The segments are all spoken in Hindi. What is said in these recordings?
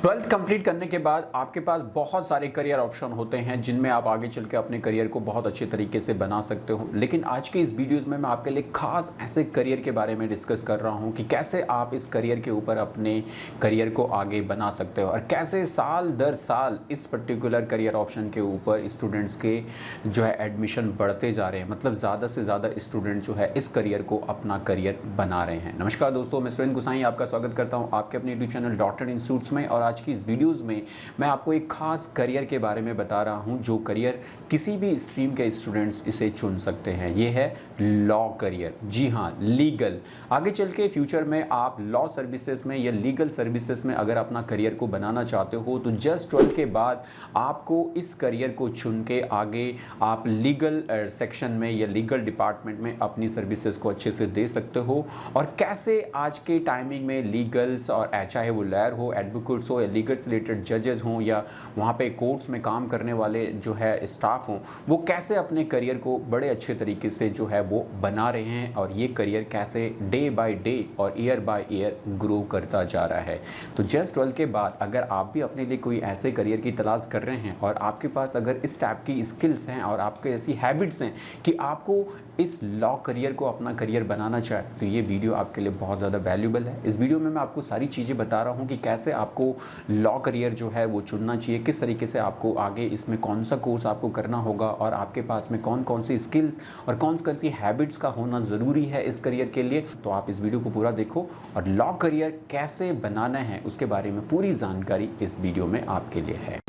ट्वेल्थ कंप्लीट करने के बाद आपके पास बहुत सारे करियर ऑप्शन होते हैं जिनमें आप आगे चल के अपने करियर को बहुत अच्छे तरीके से बना सकते हो। लेकिन आज के इस वीडियोस में मैं आपके लिए खास ऐसे करियर के बारे में डिस्कस कर रहा हूं कि कैसे आप इस करियर के ऊपर अपने करियर को आगे बना सकते हो और कैसे साल दर साल इस पर्टिकुलर करियर ऑप्शन के ऊपर स्टूडेंट्स के जो है एडमिशन बढ़ते जा रहे हैं। मतलब ज़्यादा से ज़्यादा स्टूडेंट जो है इस करियर को अपना करियर बना रहे हैं। नमस्कार दोस्तों, मैं सुरेंद्र गुसाई आपका स्वागत करता हूँ आपके अपने यूट्यूब चैनल डॉक्टर इंस्टीट्यूट्स में। और आज की इस वीडियोज़ में मैं आपको एक खास करियर के बारे में बता रहा हूं जो करियर किसी भी स्ट्रीम के स्टूडेंट्स इसे चुन सकते हैं। ये है लॉ करियर। जी हां, लीगल। आगे चल के फ्यूचर में आप लॉ सर्विसेज में या लीगल सर्विसेज में अगर अपना करियर को बनाना चाहते हो तो जस्ट 12 के बाद आपको इस करियर को चुन के आगे आप लीगल सेक्शन में या लीगल डिपार्टमेंट में अपनी सर्विसेज को अच्छे से दे सकते हो। और कैसे आज के टाइमिंग में लीगल्स और चाहे वो लॉयर हो, एडवोकेट्स हो या लीगल से रिलेटेड जजेस हों या वहाँ पे कोर्ट्स में काम करने वाले जो है स्टाफ हों, वो कैसे अपने करियर को बड़े अच्छे तरीके से जो है वो बना रहे हैं और ये करियर कैसे डे बाय डे और ईयर बाय ईयर ग्रो करता जा रहा है। तो जस्ट 12 के बाद अगर आप भी अपने लिए कोई ऐसे करियर की तलाश कर रहे हैं और आपके पास अगर इस टाइप की स्किल्स हैं और आपके ऐसी हैबिट्स हैं कि आपको इस लॉ करियर को अपना करियर बनाना चाहे, तो ये वीडियो आपके लिए बहुत ज़्यादा वैल्यूबल है। इस वीडियो में मैं आपको सारी चीज़ें बता रहा हूँ कि कैसे आपको लॉ करियर जो है वो चुनना चाहिए, किस तरीके से आपको आगे इसमें कौन सा कोर्स आपको करना होगा और आपके पास में कौन कौन सी स्किल्स और कौन कौन सी हैबिट्स का होना ज़रूरी है इस करियर के लिए। तो आप इस वीडियो को पूरा देखो और लॉ करियर कैसे बनाना है उसके बारे में पूरी जानकारी इस वीडियो में आपके लिए है।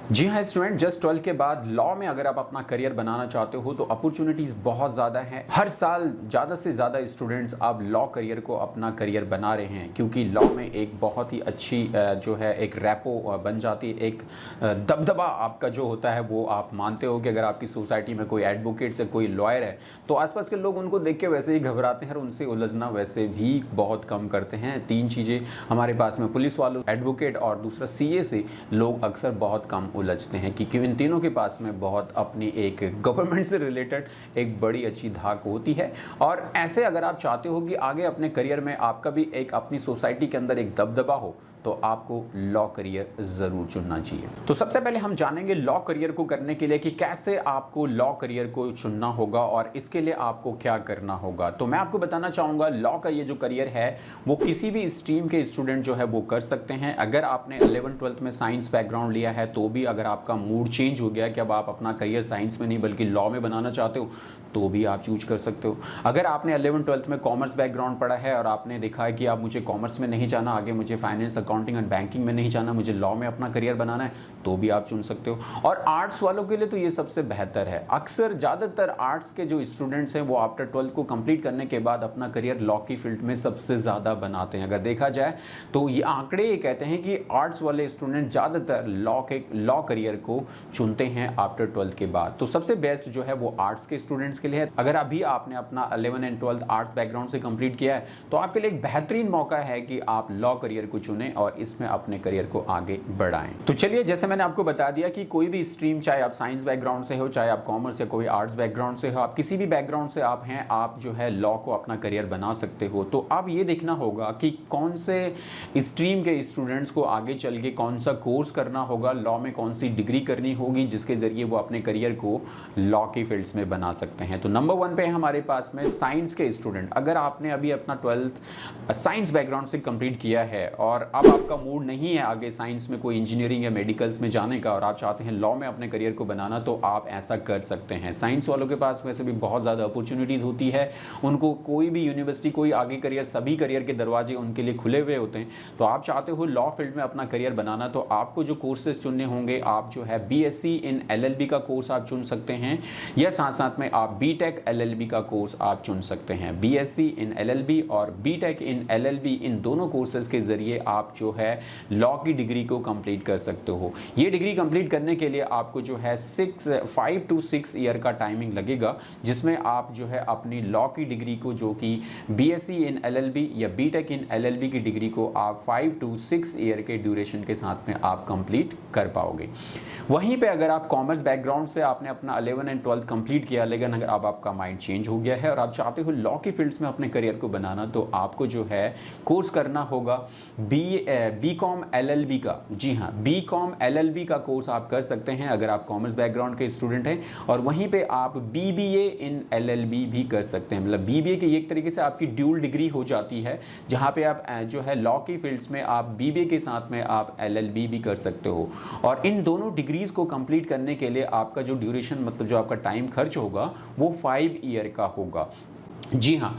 जी हाँ स्टूडेंट, जस्ट 12 के बाद लॉ में अगर आप अपना करियर बनाना चाहते हो तो अपॉर्चुनिटीज़ बहुत ज़्यादा हैं। हर साल ज़्यादा से ज़्यादा स्टूडेंट्स अब लॉ करियर को अपना करियर बना रहे हैं क्योंकि लॉ में एक बहुत ही अच्छी जो है एक रैपो बन जाती है, एक दबदबा आपका जो होता है वो आप मानते हो कि अगर आपकी सोसाइटी में कोई एडवोकेट या कोई लॉयर है तो आसपास के लोग उनको देख के वैसे ही घबराते हैं और उनसे उलझना वैसे भी बहुत कम करते हैं। तीन चीज़ें हमारे पास में पुलिस वालों, एडवोकेट और दूसरा CA से लोग अक्सर बहुत कम उलझते हैं क्योंकि इन तीनों के पास में बहुत अपनी एक गवर्नमेंट से रिलेटेड एक बड़ी अच्छी धाक होती है। और ऐसे अगर आप चाहते हो कि आगे अपने करियर में आपका भी एक अपनी सोसाइटी के अंदर एक दबदबा हो तो आपको लॉ करियर ज़रूर चुनना चाहिए। तो सबसे पहले हम जानेंगे लॉ करियर को करने के लिए कि कैसे आपको लॉ करियर को चुनना होगा और इसके लिए आपको क्या करना होगा। तो मैं आपको बताना चाहूँगा लॉ का ये जो करियर है वो किसी भी स्ट्रीम के स्टूडेंट जो है वो कर सकते हैं। अगर आपने 11th-12th में साइंस बैकग्राउंड लिया है तो भी अगर आपका मूड चेंज हो गया कि अब आप अपना करियर साइंस में नहीं बल्कि लॉ में बनाना चाहते हो तो भी आप चूज कर सकते हो। अगर आपने 11th-12th में कॉमर्स बैकग्राउंड पढ़ा है और आपने देखा है कि अब मुझे कॉमर्स में नहीं जाना, आगे मुझे फाइनेंस, अकाउंटिंग एंड बैंकिंग में नहीं जाना, मुझे लॉ में अपना करियर बनाना है, तो भी आप चुन सकते हो। और आर्ट्स वालों के लिए तो ये सबसे बेहतर है। अक्सर ज़्यादातर आर्ट्स के जो स्टूडेंट्स हैं वो आफ्टर 12th को कंप्लीट करने के बाद अपना करियर लॉ की फील्ड में सबसे ज़्यादा बनाते हैं। अगर देखा जाए तो ये आंकड़े ये कहते हैं कि आर्ट्स वाले स्टूडेंट ज़्यादातर लॉ करियर को चुनते हैं आफ्टर 12th के बाद। तो सबसे बेस्ट जो है वो आर्ट्स के स्टूडेंट्स के लिए है। अगर अभी आपने अपना 11 एंड 12th आर्ट्स बैकग्राउंड से कंप्लीट किया है तो आपके लिए एक बेहतरीन मौका है कि आप लॉ करियर को चुनें और इसमें अपने करियर को आगे बढ़ाएं। तो चलिए, जैसे मैंने आपको बता दिया कि कोई भी स्ट्रीम, चाहे आप साइंस बैकग्राउंड से हो, चाहे आप कॉमर्स या कोई आर्ट्स बैकग्राउंड से हो, आप किसी भी बैकग्राउंड से आप हैं, आप जो है लॉ को अपना करियर बना सकते हो। तो अब ये देखना होगा कि कौन से स्ट्रीम के स्टूडेंट्स को आगे चल के कौन सा कोर्स करना होगा, लॉ में कौन सी डिग्री करनी होगी जिसके जरिए वो अपने करियर को लॉ की फील्ड्स में बना सकते हैं। तो नंबर 1 पे हमारे पास में साइंस के स्टूडेंट। अगर आपने अभी अपना 12th साइंस बैकग्राउंड से कंप्लीट किया है और अब आपका मूड नहीं है आगे साइंस में कोई इंजीनियरिंग या मेडिकल्स में जाने का और आप चाहते हैं लॉ में अपने करियर को बनाना, तो आप ऐसा कर सकते हैं। साइंस वालों के पास वैसे भी बहुत ज़्यादा अपॉर्चुनिटीज़ होती है। उनको कोई भी यूनिवर्सिटी, कोई आगे करियर, सभी करियर के दरवाजे उनके लिए खुले हुए होते हैं। तो आप चाहते हो लॉ फील्ड में अपना करियर बनाना तो आपको जो कोर्सेज चुनने होंगे, आप जो है BSc इन LLB का कोर्स आप चुन सकते हैं या साथ साथ में आप BTech LLB का कोर्स आप चुन सकते हैं। BSc इन LLB और BTech इन LLB, इन दोनों कोर्सेज के जरिए आप जो है लॉ की डिग्री को कंप्लीट कर सकते हो। ये डिग्री कंप्लीट करने के लिए आपको जो है 5 to 6 ईयर का टाइमिंग लगेगा, जिसमें आप जो है अपनी लॉ की डिग्री को, जो कि बीएससी इन एलएलबी या बीटेक इन एलएलबी की डिग्री को आप 5 to 6 ईयर के ड्यूरेशन के साथ में आप कंप्लीट कर पाओगे। वहीं पे अगर आप कॉमर्स बैकग्राउंड से आपने अपना 11 एंड 12 कंप्लीट किया, लेकिन अगर अब आपका माइंड चेंज हो गया है और आप चाहते हो लॉ की फील्ड्स में अपने करियर को बनाना, तो आपको जो है कोर्स करना होगा बीकॉम एलएलबी का। जी हाँ, बीकॉम एलएलबी का कोर्स आप कर सकते हैं अगर आप कॉमर्स बैकग्राउंड के स्टूडेंट हैं, और वहीं पे आप बीबीए इन एलएलबी भी कर सकते हैं। मतलब बीबीए की एक तरीके से आपकी ड्यूल डिग्री हो जाती है, जहाँ पे आप जो है लॉ की फील्ड्स में आप बीबीए के साथ में आप एलएलबी भी कर सकते हो। और इन दोनों डिग्रीज को कंप्लीट करने के लिए आपका जो ड्यूरेशन, मतलब जो आपका टाइम खर्च होगा, वो 5 ईयर का होगा। जी हाँ,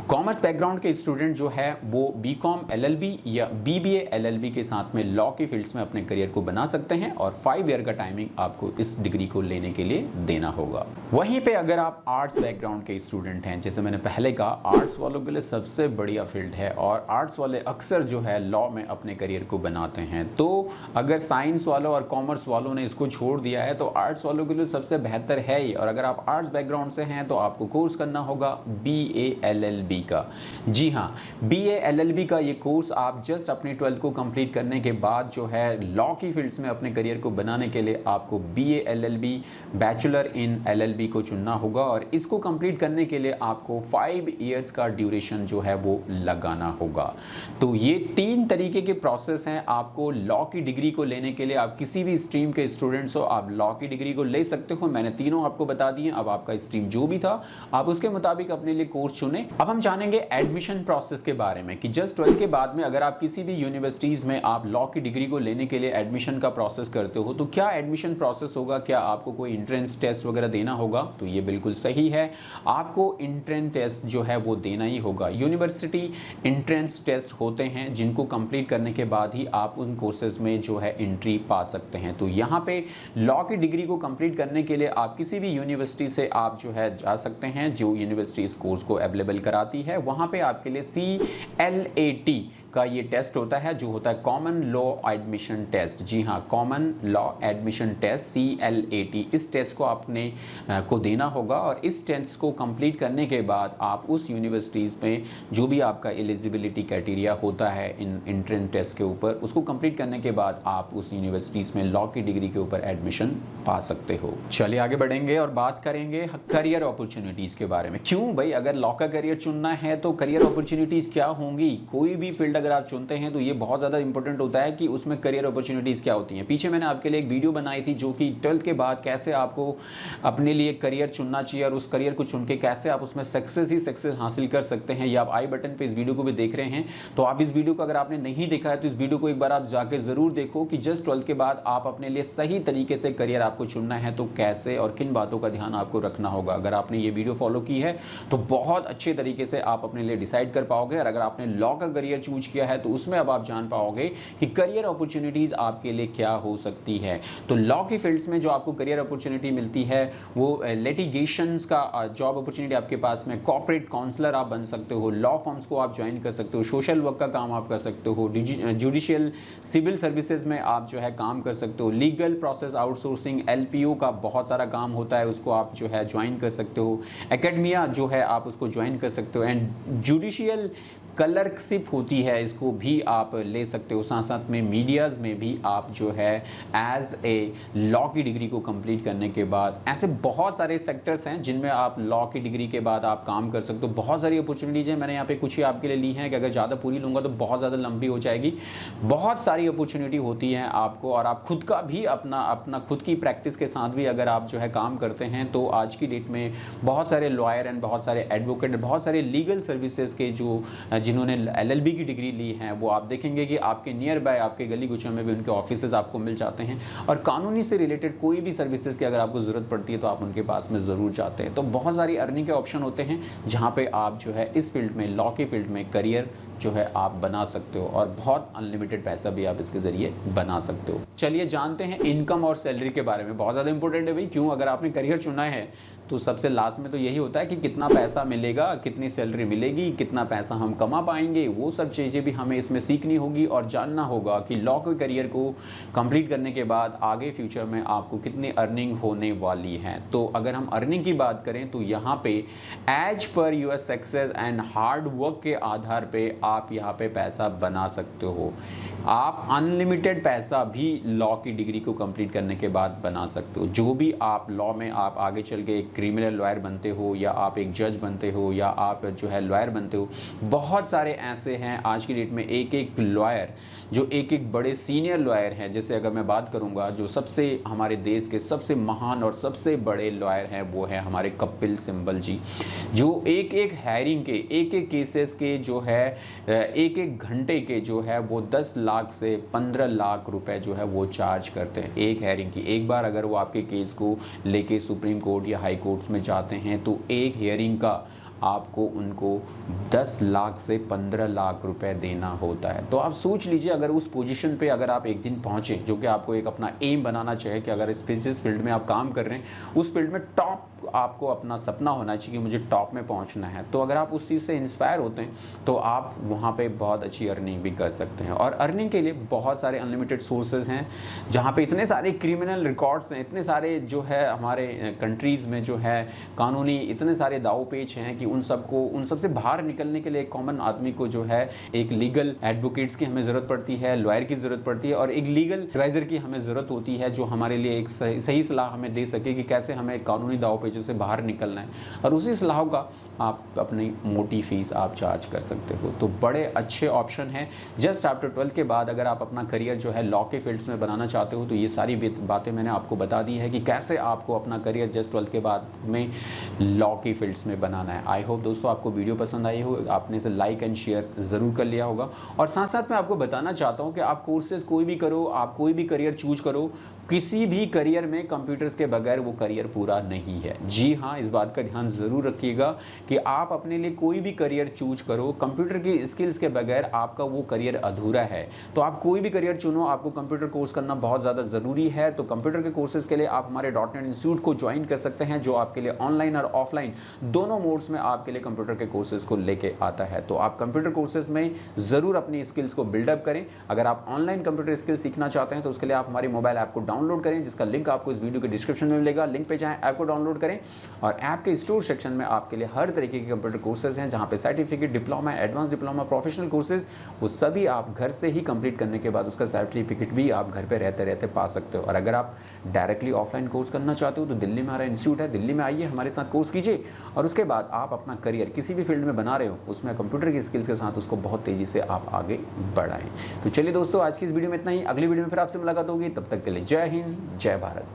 कॉमर्स बैकग्राउंड के स्टूडेंट जो है वो बीकॉम एलएलबी या बीबीए एलएलबी के साथ में लॉ की फील्ड्स में अपने करियर को बना सकते हैं, और 5 ईयर का टाइमिंग आपको इस डिग्री को लेने के लिए देना होगा। वहीं पे अगर आप आर्ट्स बैकग्राउंड के स्टूडेंट हैं, जैसे मैंने पहले कहा, आर्ट्स वालों के लिए सबसे बढ़िया फील्ड है, और आर्ट्स वाले अक्सर जो है लॉ में अपने करियर को बनाते हैं। तो अगर साइंस वालों और कॉमर्स वालों ने इसको छोड़ दिया है, तो आर्ट्स वालों के लिए सबसे बेहतर है ही। और अगर आप आर्ट्स बैकग्राउंड से हैं तो आपको कोर्स करना होगा BA-LLB का। जी हाँ, BA-LLB का ये कोर्स आप जस्ट अपनी 12th को कंप्लीट करने के बाद जो है लॉ की फील्ड्स में अपने करियर को बनाने के लिए आपको BA-LLB बैचलर इन LLB को चुनना होगा, और इसको कंप्लीट करने के लिए आपको 5 इयर्स का ड्यूरेशन जो है वो लगाना होगा। तो ये 3 तरीके के प्रोसेस हैं आपको लॉ की डिग्री को लेने के लिए। आप किसी भी स्ट्रीम के स्टूडेंट्स हो, आप लॉ की डिग्री को ले सकते हो। मैंने तीनों आपको बता दिए। अब आपका स्ट्रीम जो भी था, आप उसके मुताबिक अपने लिए कोर्स चुने। अब हम जानेंगे एडमिशन प्रोसेस के बारे में कि जस्ट 12 के बाद में अगर आप किसी भी यूनिवर्सिटीज़ में आप लॉ की डिग्री को लेने के लिए एडमिशन का प्रोसेस करते हो, तो क्या एडमिशन प्रोसेस होगा, क्या आपको कोई एंट्रेंस टेस्ट वगैरह देना होगा? तो ये बिल्कुल सही है, आपको एंट्रेंस टेस्ट जो है वो देना ही होगा। यूनिवर्सिटी एंट्रेंस टेस्ट होते हैं जिनको कंप्लीट करने के बाद ही आप उन कोर्सेज में जो है एंट्री पा सकते हैं। तो यहाँ पे लॉ की डिग्री को कंप्लीट करने के लिए आप किसी भी यूनिवर्सिटी से आप जो है जा सकते हैं, जो यूनिवर्सिटी इस कोर्स को अवेलेबल कराती है। वहाँ पे आपके लिए CLAT का ये टेस्ट होता है, जो होता है कॉमन लॉ एडमिशन टेस्ट। जी हाँ, common law admission test CLAT, इस टेस्ट को आपने को देना होगा, और इस टेस्ट को कंप्लीट करने के बाद आप उस यूनिवर्सिटीज़ में जो भी आपका एलिजिबिलिटी क्राइटेरिया होता है इन एंट्रेंस टेस्ट के ऊपर, उसको कंप्लीट करने के बाद आप उस यूनिवर्सिटीज़ में लॉ की डिग्री के ऊपर एडमिशन पा सकते हो। चलिए आगे बढ़ेंगे और बात करेंगे करियर अपॉर्चुनिटीज़ के बारे में। क्यों भाई, अगर लॉ का करियर चुनना है तो करियर अपॉर्चुनिटीज़ क्या होंगी? कोई भी फील्ड अगर आप चुनते हैं तो ये बहुत ज़्यादा इंपॉर्टेंट होता है कि उसमें करियर अपॉर्चुनिटीज़ क्या होती हैं। पीछे मैंने आपके लिए एक वीडियो बनाई थी, जो कि 12th के बाद कैसे आपको अपने लिए करियर चुनना चाहिए, और उस करियर को चुन के कैसे आप उसमें सक्सेस हासिल कर सकते हैं। या आप आई बटन पे इस वीडियो को भी देख रहे हैं, तो आप इस वीडियो को अगर आपने नहीं देखा है तो इस वीडियो को एक बार आप जाके ज़रूर देखो कि जस्ट 12th के बाद आप अपने लिए सही तरीके से करियर आपको चुनना है तो कैसे और किन बातों का ध्यान आपको रखना होगा। अगर आपने ये वीडियो फॉलो की है तो बहुत अच्छे तरीके से आप अपने लिए डिसाइड कर पाओगे, और अगर आपने लॉ का करियर चूज किया है तो उसमें अब आप जान पाओगे कि करियर अपॉर्चुनिटीज़ आपके लिए क्या हो सकती है। तो लॉ की फील्ड्स में जो आपको करियर अपॉर्चुनिटी मिलती है वो लिटिगेशंस का जॉब अपॉर्चुनिटी आपके पास में, कॉर्पोरेट काउंसलर आप बन सकते हो, लॉ फर्म्स को आप ज्वाइन कर सकते हो, सोशल वर्क का काम आप कर सकते हो, जुडिशियल सिविल सर्विसेज में आप जो है काम कर सकते हो, लीगल प्रोसेस आउटसोर्सिंग LPO का बहुत सारा काम होता है, उसको आप जो है ज्वाइन कर सकते हो, एकेडमिया जो है आप उसको ज्वाइन कर सकते हो, एंड जुडिशियल क्लर्कशिप होती है, इसको भी आप ले सकते हो। साथ साथ में मीडियाज़ में भी आप जो है एज ए लॉ की डिग्री को कंप्लीट करने के बाद, ऐसे बहुत सारे सेक्टर्स हैं जिनमें आप लॉ की डिग्री के बाद आप काम कर सकते हो। बहुत सारी अपॉर्चुनिटीज़ हैं, मैंने यहाँ पे कुछ ही आपके लिए ली हैं कि अगर ज़्यादा पूरी लूँगा तो बहुत ज़्यादा लंबी हो जाएगी। बहुत सारी अपॉर्चुनिटी होती हैं आपको, और आप खुद का भी अपना खुद की प्रैक्टिस के साथ भी अगर आप जो है काम करते हैं तो आज की डेट में बहुत सारे लॉयर एंड बहुत सारे एडवोकेट, बहुत सारे लीगल सर्विसेज के जो जिन्होंने LLB की डिग्री ली है, वो आप देखेंगे कि आपके नियर बाय, आपके गली गुच्छे में भी उनके ऑफिसेज आपको मिल जाते हैं, और कानूनी से रिलेटेड कोई भी सर्विसेज की अगर आपको ज़रूरत पड़ती है तो आप उनके पास में ज़रूर जाते हैं। तो बहुत सारी अर्निंग के ऑप्शन होते हैं जहाँ पे आप जो है इस फील्ड में, लॉ के फील्ड में करियर जो है आप बना सकते हो और बहुत अनलिमिटेड पैसा भी आप इसके ज़रिए बना सकते हो। चलिए जानते हैं इनकम और सैलरी के बारे में। बहुत ज़्यादा इंपॉर्टेंट है भाई, क्यों? अगर आपने करियर चुना है तो सबसे लास्ट में तो यही होता है कि कितना पैसा मिलेगा, कितनी सैलरी मिलेगी, कितना पैसा हम कमा पाएंगे, वो सब चीज़ें भी हमें इसमें सीखनी होगी और जानना होगा कि लॉ के करियर को कंप्लीट करने के बाद आगे फ्यूचर में आपको कितनी अर्निंग होने वाली है। तो अगर हम अर्निंग की बात करें तो यहाँ पे as per your success and hard work के आधार पे आप यहाँ पे पैसा बना सकते हो। आप अनलिमिटेड पैसा भी लॉ की डिग्री को कंप्लीट करने के बाद बना सकते हो। जो भी आप लॉ में आप आगे चल के एक क्रिमिनल लॉयर बनते हो या आप एक जज बनते हो या आप जो है लॉयर बनते हो, बहुत सारे ऐसे हैं आज की डेट में, एक एक लॉयर जो एक एक बड़े सीनियर लॉयर हैं। जैसे अगर मैं बात करूंगा, जो सबसे हमारे देश के सबसे महान और सबसे बड़े लॉयर हैं वो है हमारे कपिल सिब्बल जी, जो एक एक हायरिंग के, एक एक केसेस के जो है एक एक घंटे के जो है वो 10 लाख से 15 लाख रुपए जो है वो चार्ज करते हैं एक हेयरिंग की। एक बार अगर वो आपके केस को लेके सुप्रीम कोर्ट या हाई कोर्ट्स में जाते हैं तो एक हेयरिंग का आपको उनको 10 लाख से 15 लाख रुपए देना होता है। तो आप सोच लीजिए, अगर उस पोजीशन पे अगर आप एक दिन पहुंचे, जो कि आपको एक अपना एम बनाना चाहिए कि अगर जिस फील्ड में आप काम कर रहे हैं उस फील्ड में टॉप आपको अपना सपना होना चाहिए कि मुझे टॉप में पहुंचना है। तो अगर आप उस चीज़ से इंस्पायर होते हैं तो आप वहाँ पे बहुत अच्छी अर्निंग भी कर सकते हैं। और अर्निंग के लिए बहुत सारे अनलिमिटेड सोर्सेज हैं, जहाँ पे इतने सारे क्रिमिनल रिकॉर्ड्स हैं, इतने सारे जो है हमारे कंट्रीज़ में जो है कानूनी इतने सारे दाव पेच हैं कि उन सब से बाहर निकलने के लिए एक कॉमन आदमी को जो है एक लीगल एडवोकेट्स की हमें ज़रूरत पड़ती है, लॉयर की ज़रूरत पड़ती है और एक लीगल एडवाइज़र की हमें ज़रूरत होती है, जो हमारे लिए एक सही सलाह हमें दे सके कि कैसे हमें कानूनी दाव पेचों से बाहर निकलना है। और उसी सलाह का आप अपनी मोटी फीस आप चार्ज कर सकते हो। तो बड़े अच्छे ऑप्शन हैं। जस्ट आफ्टर 12 के बाद अगर आप अपना करियर जो है लॉ के फील्ड्स में बनाना चाहते हो तो ये सारी बातें मैंने आपको बता दी है कि कैसे आपको अपना करियर जस्ट 12 के बाद में लॉ की फील्ड्स में बनाना है। आई होप दोस्तों आपको वीडियो पसंद आई हो, आपने इसे लाइक एंड शेयर ज़रूर कर लिया होगा। और साथ साथ मैं आपको बताना चाहता हूँ कि आप कोर्सेज कोई भी करो, आप कोई भी करियर चूज करो, किसी भी करियर में कंप्यूटर्स के बगैर वो करियर पूरा नहीं है। जी हाँ, इस बात का ध्यान ज़रूर रखिएगा कि आप अपने लिए कोई भी करियर चूज करो, कंप्यूटर की स्किल्स के बगैर आपका वो करियर अधूरा है। तो आप कोई भी करियर चुनो, आपको कंप्यूटर कोर्स करना बहुत ज़्यादा ज़रूरी है। तो कंप्यूटर के कोर्सेज के लिए आप हमारे .NET इंस्टीट्यूट को ज्वाइन कर सकते हैं, जो आपके लिए ऑनलाइन और ऑफलाइन दोनों मोड्स में आपके लिए कंप्यूटर के कोर्सेज को लेके आता है। तो आप कंप्यूटर कोर्सेज में ज़रूर अपनी स्किल्स को बिल्डअप करें। अगर आप ऑनलाइन कंप्यूटर स्किल्स सीखना चाहते हैं तो उसके लिए आप हमारी मोबाइल ऐप को डाउनलोड करें, जिसका लिंक आपको इस वीडियो के डिस्क्रिप्शन में मिलेगा। लिंक पे जाएं, ऐप को डाउनलोड करें और ऐप के स्टोर सेक्शन में आपके लिए हर तरीके के कंप्यूटर कोर्सेज हैं, जहां पे certificate, diploma, advance diploma, professional courses, वो सभी आप घर से ही कंप्लीट करने के बाद उसका सर्टिफिकेट भी आप घर पे रहते रहते पा सकते हो। और अगर आप डायरेक्टली ऑफलाइन कोर्स करना चाहते हो तो दिल्ली में हमारा इंस्टीट्यूट है, दिल्ली में आइए, हमारे साथ कोर्स कीजिए और उसके बाद आप अपना करियर किसी भी फील्ड में बना रहे हो उसमें कंप्यूटर की स्किल्स के साथ उसको बहुत तेजी से आप आगे बढ़ाएं। तो चलिए दोस्तों, आज की इस वीडियो में इतना ही। अगली वीडियो में फिर आपसे मुलाकात होगी, तब तक के लिए जय हिंद, जय भारत।